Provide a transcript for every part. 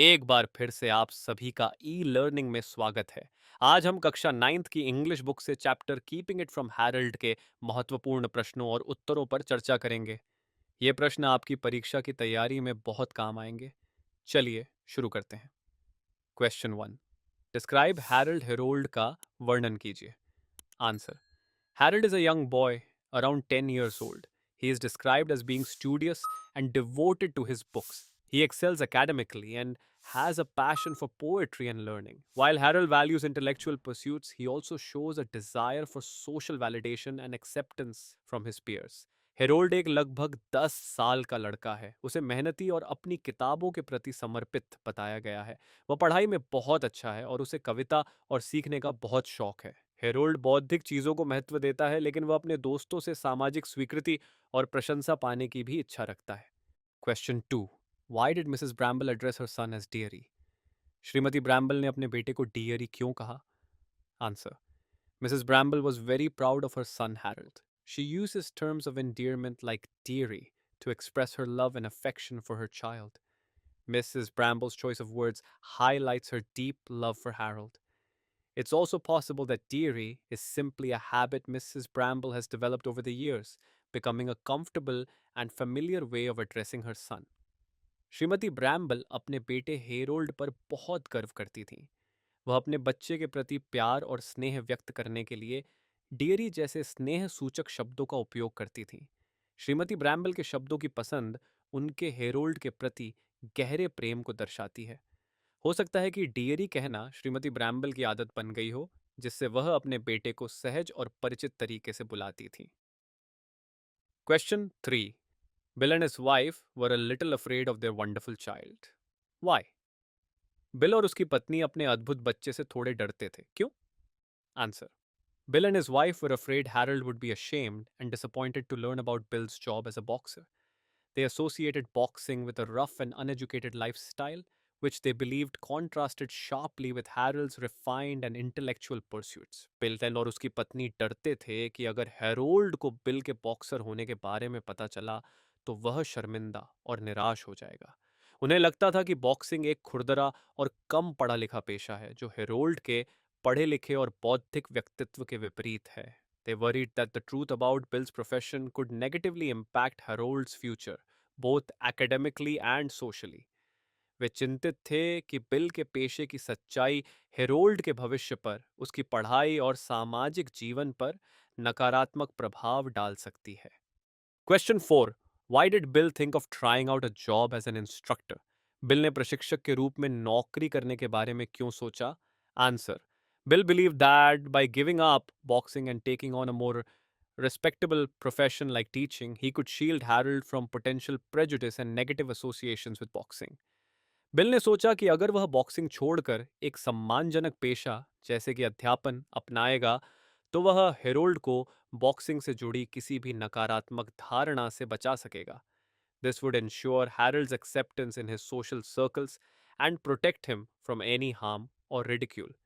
एक बार फिर से आप सभी का ई लर्निंग में स्वागत है। आज हम कक्षा 9th की इंग्लिश बुक से chapter keeping it from Harold के महत्वपूर्ण प्रश्नों और उत्तरों पर चर्चा करेंगे। ये प्रश्न आपकी परीक्षा की तैयारी में बहुत काम आएंगे। चलिए शुरू करते हैं। क्वेश्चन 1। डिस्क्राइब हैरल्ड हेरोल्ड का वर्णन कीजिए। Answer. Harold is a young boy, around 10 years old. He is described as being studious and devoted to his books. He excels academically and has a passion for poetry and learning. While Harold values intellectual pursuits, he also shows a desire for social validation and acceptance from his peers. Harold एक लगभग 10 साल का लड़का है। उसे मेहनती और अपनी किताबों के प्रति समर्पित बताया गया है। वह पढ़ाई में बहुत अच्छा है और उसे कविता और सीखने का बहुत शौक है। हेरोल्ड बौद्धिक चीजों को महत्व देता है, लेकिन वह अपने दोस्तों से सामाजिक स्वीकृति और प्रशंसा पाने की भी इच्छा रखता है। Question 2। Why did Mrs Bramble address her son as dearie? श्रीमती ब्रैम्बल ने अपने बेटे को डियरी क्यों कहा? Answer. Mrs. Bramble was very proud of her son Harold. She uses terms of endearment like dearie to express her love and affection for her child. Mrs. Bramble's choice of words highlights her deep love for Harold. It's also possible that dearie is simply a habit Mrs. Bramble has developed over the years, becoming a comfortable and familiar way of addressing her son. श्रीमती Bramble अपने बेटे Harold पर बहुत गर्व करती थीं। वह अपने बच्चे के प्रति प्यार और स्नेह व्यक्त करने के लिए डियरी जैसे स्नेह सूचक शब्दों का उपयोग करती थीं। श्रीमती ब्रैम्बल के शब्दों की पसंद उनके हेरोल्ड के प्रति गहरे प्रेम को दर्शाती है। हो सकता है कि डियरी कहना श्रीमती ब्रैम्बल की आदत बन गई हो, जिससे वह अपने बेटे को सहज और परिचित तरीके से बुलाती थीं। Question 3। Bill and his wife were a little afraid of their wonderful child. Why? Bill और उसकी पत्नी अपने अद्भुत बच्चे से थोड़े डरते थे। क्यों? Answer. Bill and his wife were afraid Harold would be ashamed and disappointed to learn about Bill's job as a boxer. They associated boxing with a rough and uneducated lifestyle, which they believed contrasted sharply with Harold's refined and intellectual pursuits. Bill और उसकी पत्नी डरते थे कि अगर Harold को bill के boxer होने के बारे में पता चला तो वह शर्मिंदा और निराश हो जाएगा। उन्हें लगता था कि बॉक्सिंग एक खुरदरा और कम पढ़ा लिखा पेशा है, जो हेरोल्ड के पढ़े लिखे और बौद्धिक व्यक्तित्व के विपरीत है। They worried that the truth about Bill's profession could negatively impact Harold's future, both academically and socially. वे चिंतित थे कि बिल के पेशे की सच्चाई हेरोल्ड के भविष्य पर, उसकी पढ़ाई और सामाजिक जीवन पर नकारात्मक प्रभाव डाल सकती है। Question 4। Why did Bill think of trying out a job as an instructor? Bill ने प्रशिक्षक के रूप में नौकरी करने के बारे में क्यों सोचा? Answer. Bill believed that by giving up boxing and taking on a more respectable profession like teaching, he could shield Harold from potential prejudice and negative associations with boxing. Bill ने सोचा कि अगर वह बॉक्सिंग छोड़कर एक सम्मानजनक पेशा जैसे कि अध्यापन अपनाएगा तो वह हेरोल्ड को बॉक्सिंग से जुड़ी किसी भी नकारात्मक धारणा से बचा सकेगा। This would ensure Harold's acceptance in his social circles and protect him from any harm or ridicule.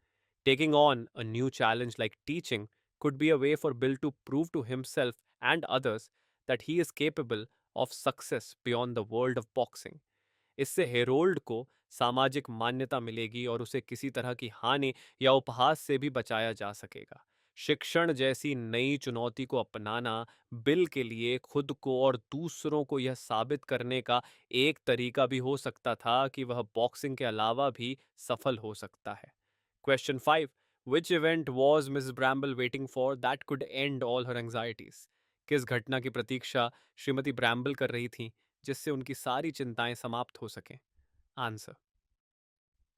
Taking on a new challenge like teaching could be a way for Bill to prove to himself and others that he is capable of success beyond the world of boxing. इससे Harold को सामाजिक मान्यता मिलेगी और उसे किसी तरह की हानि या उपहास से भी बचाया जा सकेगा। शिक्षण जैसी नई चुनौती को अपनाना बिल के लिए खुद को और दूसरों को यह साबित करने का एक तरीका भी हो सकता था कि वह बॉक्सिंग के अलावा भी सफल हो सकता है। Question 5। Which event was Mrs. Bramble waiting for that could end all her anxieties? किस घटना की प्रतीक्षा श्रीमती ब्रैम्बल कर रही थी जिससे उनकी सारी चिंताएं समाप्त हो सकें? Answer.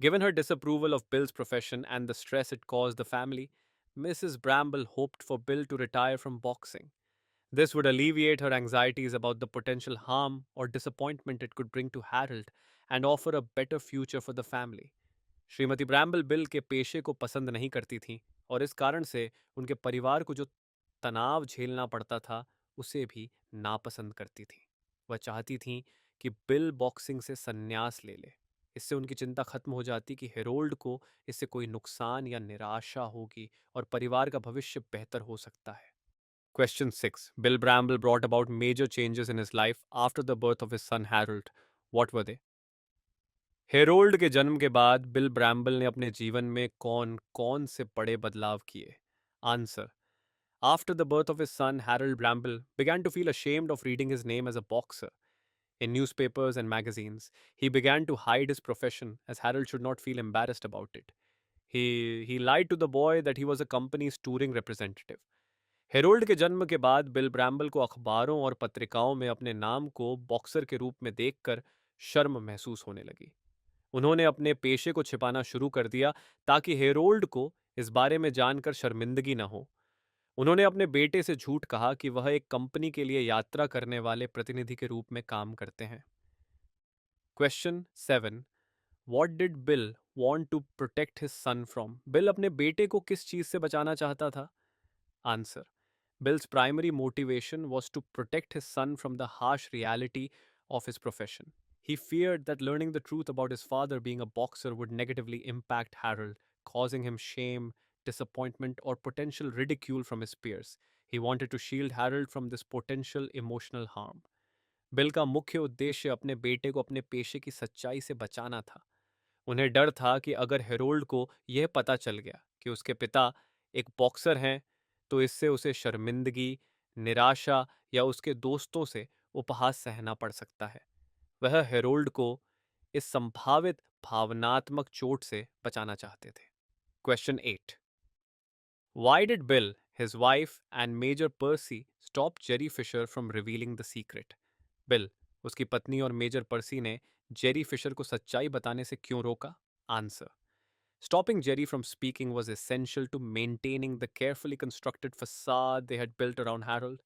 Given her disapproval of Bill's profession and the stress it caused the family, Mrs. Bramble hoped for Bill to retire from boxing. This would alleviate her anxieties about the potential harm or disappointment it could bring to Harold and offer a better future for the family. श्रीमती Bramble Bill के पेशे को पसंद नहीं करती थीं और इस कारण से उनके परिवार को जो तनाव झेलना पड़ता था उसे भी नापसंद करती थीं। वह चाहती थीं कि बिल बॉक्सिंग से संन्यास ले ले। इससे उनकी चिंता खत्म हो जाती कि हेरोल्ड को इससे कोई नुकसान या निराशा होगी और परिवार का भविष्य बेहतर हो सकता है। Question 6. Bill Bramble brought about major changes in his life after the birth of his son Harold. What were they? Harold के जन्म के बाद बिल ब्रैम्बल ने अपने जीवन में कौन कौन से बड़े बदलाव किए? Answer: After the birth of his son, Harold Bramble began to feel ashamed of reading his name as a boxer in newspapers and magazines. He began to hide his profession as Harold should not feel embarrassed about it. He lied to the boy that he was a company's touring representative. Harold के जन्म के बाद bill ब्रैम्बल को अखबारों और पत्रिकाओं में अपने नाम को बॉक्सर के रूप में देखकर शर्म महसूस होने लगी। उन्होंने अपने पेशे को छिपाना शुरू कर दिया ताकि हेरोल्ड को इस बारे में जानकर शर्मिंदगी न हो। उन्होंने अपने बेटे से झूठ कहा कि वह एक कंपनी के लिए यात्रा करने वाले प्रतिनिधि के रूप में काम करते हैं। Question 7। What did Bill want to protect his son from? Bill अपने बेटे को किस चीज से बचाना चाहता था? Answer: Bill's primary motivation was to protect his son from the harsh reality of his profession. He feared that learning the truth about his father being a boxer would negatively impact Harold, causing him shame, disappointment, or potential ridicule from his peers. He wanted to shield Harold from this potential emotional harm. Bill का मुख्य उद्देश्य अपने बेटे को अपने पेशे की सच्चाई से बचाना था। उन्हें डर था कि अगर हेरोल्ड को यह पता चल गया कि उसके पिता एक बॉक्सर हैं, तो इससे उसे शर्मिंदगी, निराशा या उसके दोस्तों से उपहास सहना पड़ सकता है। वह हेरोल्ड को इस संभावित भावनात्मक चोट से बचाना चाहते थे। Question 8। Why did Bill, his wife, and Major Percy stop Jerry Fisher from revealing the secret? Bill, उसकी पत्नी और मेजर पर्सी ने जेरी फिशर को सच्चाई बताने से क्यों रोका? Answer: Stopping Jerry from speaking was essential to maintaining the carefully constructed facade they had built around Harold.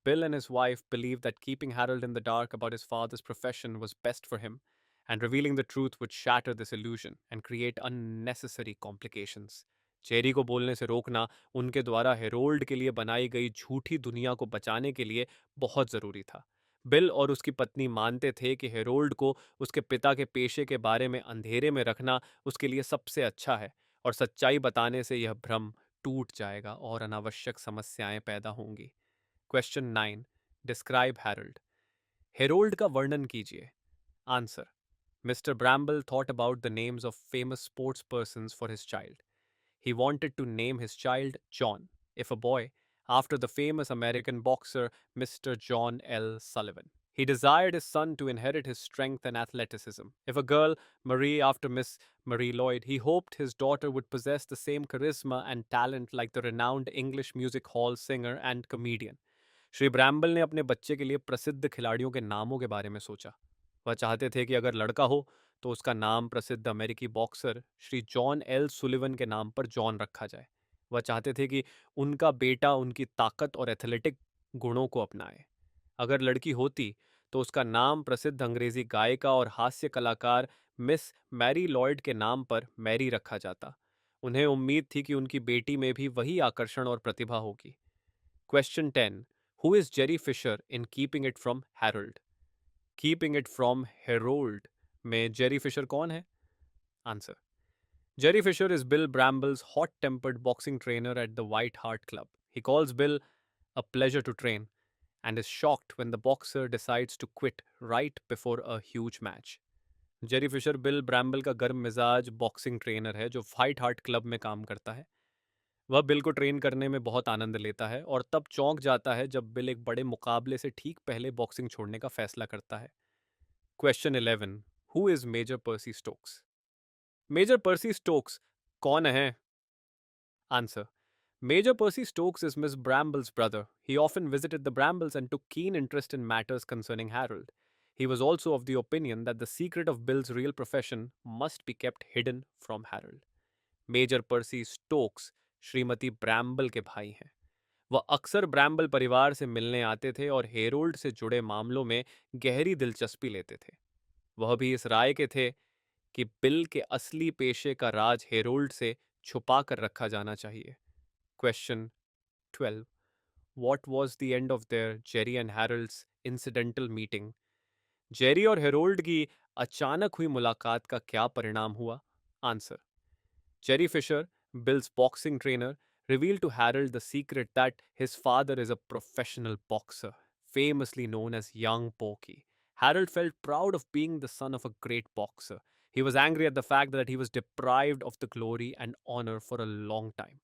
Bill and his wife believed that keeping Harold in the dark about his father's profession was best for him, and revealing the truth would shatter this illusion and create unnecessary complications. Jerry को बोलने से रोकना उनके द्वारा Harold के लिए बनाई गई झूठी दुनिया को बचाने के लिए बहुत ज़रूरी था। बिल और उसकी पत्नी मानते थे कि हेरोल्ड को उसके पिता के पेशे के बारे में अंधेरे में रखना उसके लिए सबसे अच्छा है, और सच्चाई बताने से यह भ्रम टूट जाएगा और अनावश्यक समस्याएं पैदा होंगी। क्वेश्चन 9। Describe Harold. हेरोल्ड का वर्णन कीजिए। Answer: Mr. Bramble thought about the names of famous sports persons for his child. He wanted to name his child John, if a boy, after the famous American boxer Mr. John L. Sullivan. He desired his son to inherit his strength and athleticism. If a girl, Marie, after Miss Marie Lloyd, he hoped his daughter would possess the same charisma and talent like the renowned English music hall singer and comedian. Shri Bramble ने अपने बच्चे के लिए प्रसिद्ध खिलाड़ियों के नामों के बारे में सोचा। वह चाहते थे कि अगर लड़का हो तो उसका नाम प्रसिद्ध अमेरिकी boxer Shri John L Sullivan के नाम पर जॉन रखा जाए। वह चाहते थे कि उनका बेटा उनकी ताकत और एथलेटिक गुणों को अपनाए। अगर लड़की होती तो उसका नाम प्रसिद्ध अंग्रेजी गायिका और हास्य कलाकार मिस मैरी लॉयड के नाम पर मैरी रखा जाता। उन्हें उम्मीद थी कि उनकी बेटी में भी वही आकर्षण और प्रतिभा होगी। Question 10। Who is Jerry Fisher in keeping it from Harold? Keeping it from Harold में जेरी फिशर कौन है? Answer: Jerry Fisher is Bill Bramble's hot tempered boxing trainer at the White Hart Club. He calls Bill a pleasure to train and is shocked when the boxer decides to quit right before a huge match. Jerry Fisher Bill Bramble का गर्म मिजाज boxing trainer है जो white heart club में काम करता है। वह बिल को ट्रेन करने में बहुत आनंद लेता है और तब चौंक जाता है जब बिल एक बड़े मुकाबले से ठीक पहले बॉक्सिंग छोड़ने का फैसला करता है। Question 11। Who is Major Percy Stokes? Major Percy Stokes कौन है? Answer: Major Percy Stokes is Miss Bramble's brother. He often visited the Brambles and took keen interest in matters concerning Harold. He was also of the opinion that the secret of Bill's real profession must be kept hidden from Harold. Major Percy Stokes श्रीमती Bramble के भाई हैं। वह अक्सर ब्रैम्बल परिवार से मिलने आते थे और हेरोल्ड से जुड़े मामलों में गहरी दिलचस्पी लेते थे। वह भी इस राय के थे कि बिल के असली पेशे का राज हेरोल्ड से छुपा कर रखा जाना चाहिए। Question 12। What was the end of their Jerry and Harold's incidental meeting? Jerry और हेरोल्ड की अचानक हुई मुलाकात का क्या परिणाम हुआ? Answer: Jerry Fisher, Bill's boxing trainer, revealed to Harold the secret that his father is a professional boxer, famously known as Young Porky. Harold felt proud of being the son of a great boxer. He was angry at the fact that he was deprived of the glory and honor for a long time.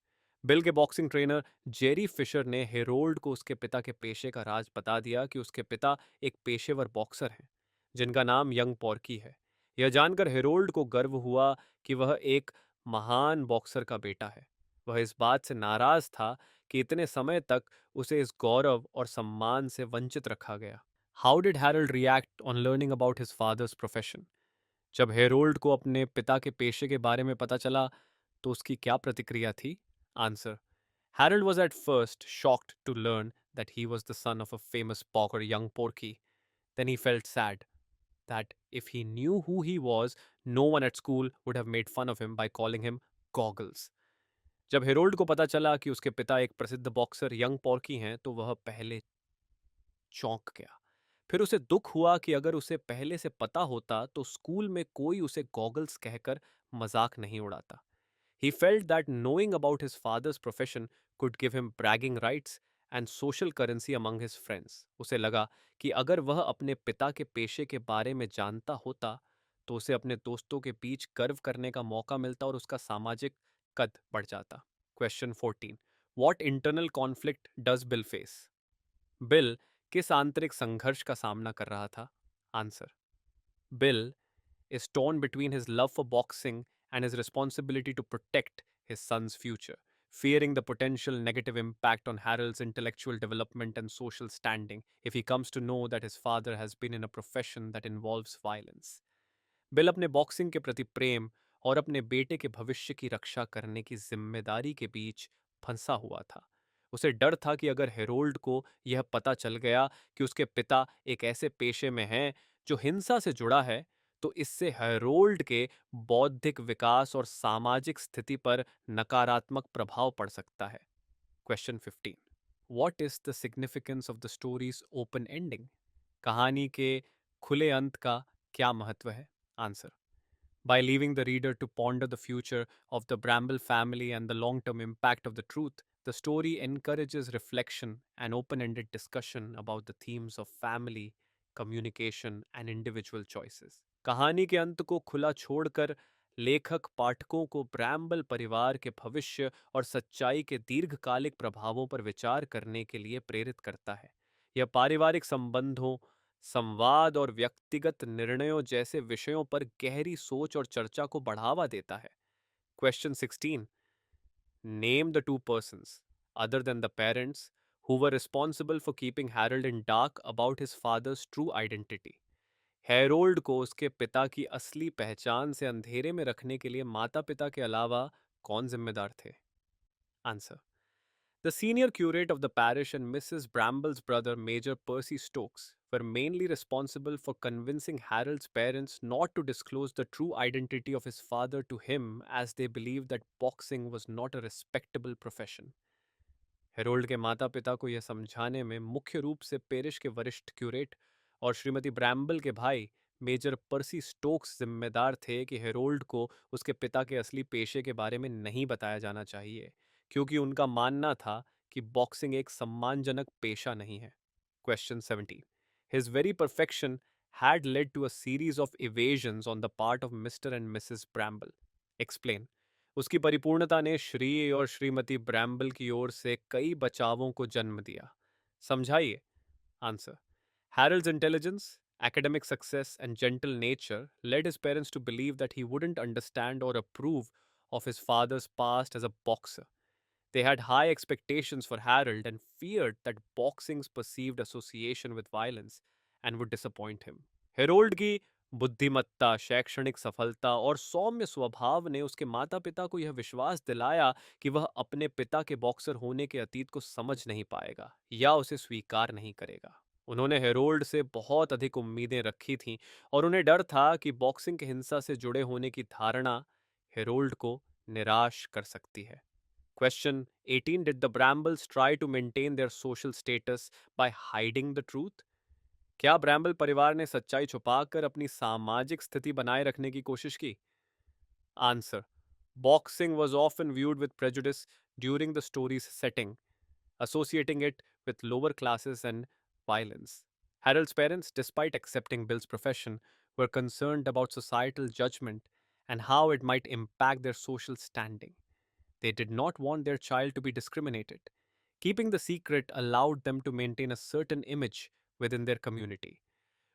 Bill के boxing trainer Jerry Fisher ने Harold को उसके पिता के पेशे का राज बता दिया कि उसके पिता एक पेशेवर बॉक्सर हैं जिनका नाम यंग पॉर्की है। यह जानकर हेरोल्ड को गर्व हुआ कि वह एक महान बॉक्सर का बेटा है। वह इस बात से नाराज था कि इतने समय तक उसे इस गौरव और सम्मान से वंचित रखा गया। How did Harold react on learning about his father's profession? जब हेरोल्ड को अपने पिता के पेशे के बारे में पता चला तो उसकी क्या प्रतिक्रिया थी? Answer: Harold was at first shocked to learn that he was the son of a famous boxer, young Porky. Then he felt sad that if he knew who he was, no one at school would have made fun of him by calling him Goggles. जब Harold को पता चला कि उसके पिता एक प्रसिद्ध boxer young Porky हैं तो वह पहले चौंक गया। फिर उसे दुख हुआ कि अगर उसे पहले से पता होता तो स्कूल में कोई उसे गॉगल्स कहकर मजाक नहीं उड़ाता। He felt that knowing about his father's profession could give him bragging rights and social currency among his friends. उसे लगा कि अगर वह अपने पिता के पेशे के बारे में जानता होता तो उसे अपने दोस्तों के बीच गर्व करने का मौका मिलता और उसका सामाजिक कद बढ़ जाता। Question 14। What internal conflict does Bill face? Bill किस आंतरिक संघर्ष का सामना कर रहा था? Answer: bill is torn between his love for boxing and his responsibility to protect his son's future, fearing the potential negative impact on Harold's intellectual development and social standing if he comes to know that his father has been in a profession that involves violence. Bill अपने boxing के प्रति प्रेम और अपने बेटे के भविष्य की रक्षा करने की जिम्मेदारी के बीच फंसा हुआ था। उसे डर था कि अगर हेरोल्ड को यह पता चल गया कि उसके पिता एक ऐसे पेशे में हैं जो हिंसा से जुड़ा है तो इससे हेरोल्ड के बौद्धिक विकास और सामाजिक स्थिति पर नकारात्मक प्रभाव पड़ सकता है। Question 15। What is the significance of the stories open ending? कहानी के खुले अंत का क्या महत्व है? Answer: by leaving the reader to ponder the future of the Bramble family and the long term impact of the truth, the story encourages reflection and open ended discussion about the themes of family, communication, and individual choices. कहानी के अंत को खुला छोड़कर लेखक पाठकों को ब्रैम्बल परिवार के भविष्य और सच्चाई के दीर्घकालिक प्रभावों पर विचार करने के लिए प्रेरित करता है। यह पारिवारिक संबंधों, संवाद और व्यक्तिगत निर्णयों जैसे विषयों पर गहरी सोच और चर्चा को बढ़ावा देता है। Question 16। Name the two persons other than the parents who were responsible for keeping Harold in dark about his father's true identity. Harold को उसके पिता की असली पहचान से अंधेरे में रखने के लिए माता पिता के अलावा कौन जिम्मेदार थे? Answer: The senior curate of the parish and Mrs. Bramble's brother, Major Percy Stokes, were mainly responsible for convincing Harold's parents not to disclose the true identity of his father to him as they believed that boxing was not a respectable profession. Harold के माता पिता को यह समझाने में मुख्य रूप से पेरिश के वरिष्ठ क्यूरेट और श्रीमती ब्रैम्बल के भाई मेजर पर्सी स्टोक्स जिम्मेदार थे कि हेरोल्ड को उसके पिता के असली पेशे के बारे में नहीं बताया जाना चाहिए, क्योंकि उनका मानना था कि बॉक्सिंग एक सम्मानजनक पेशा नहीं है। Question 17। His very perfection had led to a series of evasions on the part of Mr. and Mrs. Bramble. Explain. उसकी परिपूर्णता ने श्री और श्रीमती ब्रैम्बल की ओर से कई बचावों को जन्म दिया। समझाइए। Answer: Harold's intelligence, academic success, and gentle nature led his parents to believe that he wouldn't understand or approve of his father's past as a boxer. They had high expectations for Harold and feared that boxing's perceived association with violence and would disappoint him. Harold की बुद्धिमत्ता, शैक्षणिक सफलता और सौम्य स्वभाव ने उसके माता-पिता को यह विश्वास दिलाया कि वह अपने पिता के बॉक्सर होने के अतीत को समझ नहीं पाएगा या उसे स्वीकार नहीं करेगा। उन्होंने हेरोल्ड से बहुत अधिक उम्मीदें रखी थीं और उन्हें डर था कि बॉक्सिंग के हिंसा से जुड़े होने की धारणा हेरोल्ड को निराश कर सकती है। Question 18. Did the Brambles try to maintain their social status by hiding the truth? क्या ब्रैम्बल परिवार ने सच्चाई छुपाकर अपनी सामाजिक स्थिति बनाए रखने की कोशिश की? Answer: Boxing was often viewed with prejudice during the story's setting, associating it with lower classes and violence. Harold's parents, despite accepting Bill's profession, were concerned about societal judgment and how it might impact their social standing. They did not want their child to be discriminated. Keeping the secret allowed them to maintain a certain image within their community.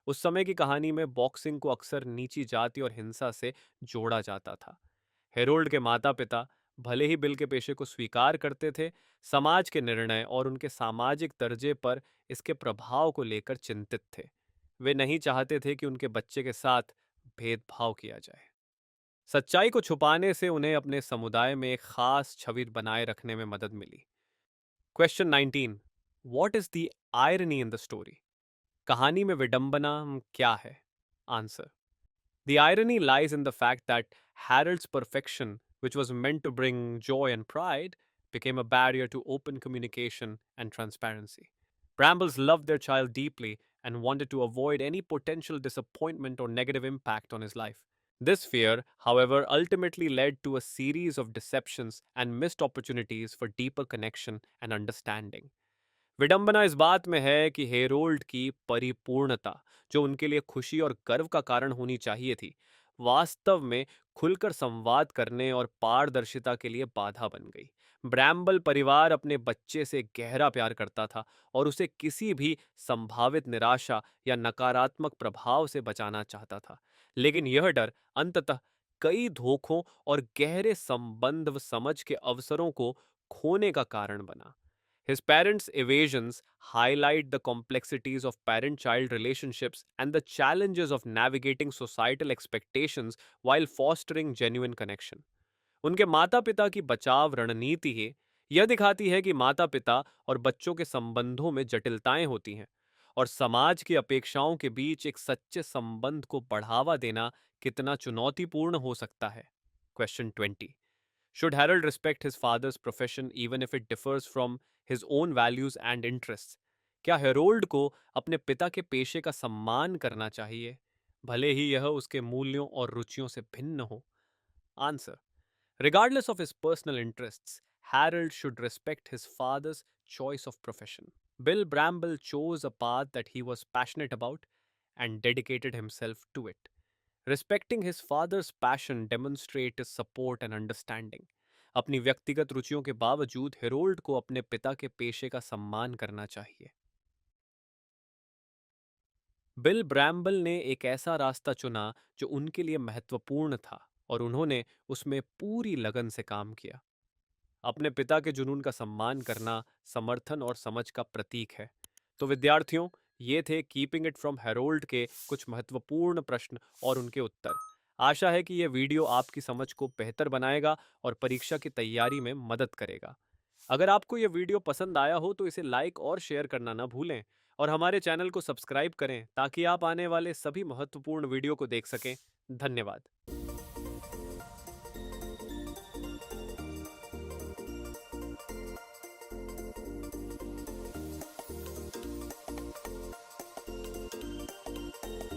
उस समय की कहानी में boxing को अक्सर नीची जाति और हिंसा से जोड़ा जाता था। हेरोल्ड के माता पिता भले ही बिल के पेशे को स्वीकार करते थे, समाज के निर्णय और उनके सामाजिक दर्जे पर इसके प्रभाव को लेकर चिंतित थे। वे नहीं चाहते थे कि उनके बच्चे के साथ भेदभाव किया जाए। सच्चाई को छुपाने से उन्हें अपने समुदाय में एक खास छवि बनाए रखने में मदद मिली। Question 19। What is the irony in the story? कहानी में विडंबना क्या है? Answer: The irony lies in the fact that Harold's perfection, which was meant to bring joy and pride, became a barrier to open communication and transparency. Brambles loved their child deeply and wanted to avoid any potential disappointment or negative impact on his life. This fear, however, ultimately led to a series of deceptions and missed opportunities for deeper connection and understanding. विडंबना इस बात में है कि Harold की परिपूर्णता, जो उनके लिए खुशी और गर्व का कारण होनी चाहिए थी, वास्तव में खुलकर संवाद करने और पारदर्शिता के लिए बाधा बन गई। ब्रैम्बल परिवार अपने बच्चे से गहरा प्यार करता था और उसे किसी भी संभावित निराशा या नकारात्मक प्रभाव से बचाना चाहता था, लेकिन यह डर अंततः कई धोखों और गहरे संबंध व समझ के अवसरों को खोने का कारण बना। His parents' evasions highlight the complexities of parent child relationships and the challenges of navigating societal expectations while fostering genuine connection. उनके माता पिता की बचाव रणनीति ही यह दिखाती है कि माता पिता और बच्चों के संबंधों में जटिलताएं होती हैं और समाज की अपेक्षाओं के बीच एक सच्चे संबंध को बढ़ावा देना कितना चुनौतीपूर्ण हो सकता है। Question 20। Should Harold respect his father's profession even if it differs from his own values and interests? क्या हेरोल्ड को अपने पिता के पेशे का सम्मान करना चाहिए, भले ही यह उसके मूल्यों और रुचियों से भिन्न हो? Answer: Regardless of his personal interests, Harold should respect his father's choice of profession. Bill Bramble chose a path that he was passionate about and dedicated himself to it. Respecting his father's passion demonstrates support and understanding. अपनी व्यक्तिगत रुचियों के बावजूद Harold को अपने पिता के पेशे का सम्मान करना चाहिए। बिल ब्रैम्बल ने एक ऐसा रास्ता चुना जो उनके लिए महत्वपूर्ण था और उन्होंने उसमें पूरी लगन से काम किया। अपने पिता के जुनून का सम्मान करना समर्थन और समझ का प्रतीक है। तो विद्यार्थियों, ये थे कीपिंग इट फ्रॉम हेरोल्ड के कुछ महत्वपूर्ण प्रश्न और उनके उत्तर। आशा है कि यह वीडियो आपकी समझ को बेहतर बनाएगा और परीक्षा की तैयारी में मदद करेगा। अगर आपको यह वीडियो पसंद आया हो तो इसे लाइक और शेयर करना ना भूलें और हमारे चैनल को सब्सक्राइब करें ताकि आप आने वाले सभी महत्वपूर्ण वीडियो को देख सकें। धन्यवाद।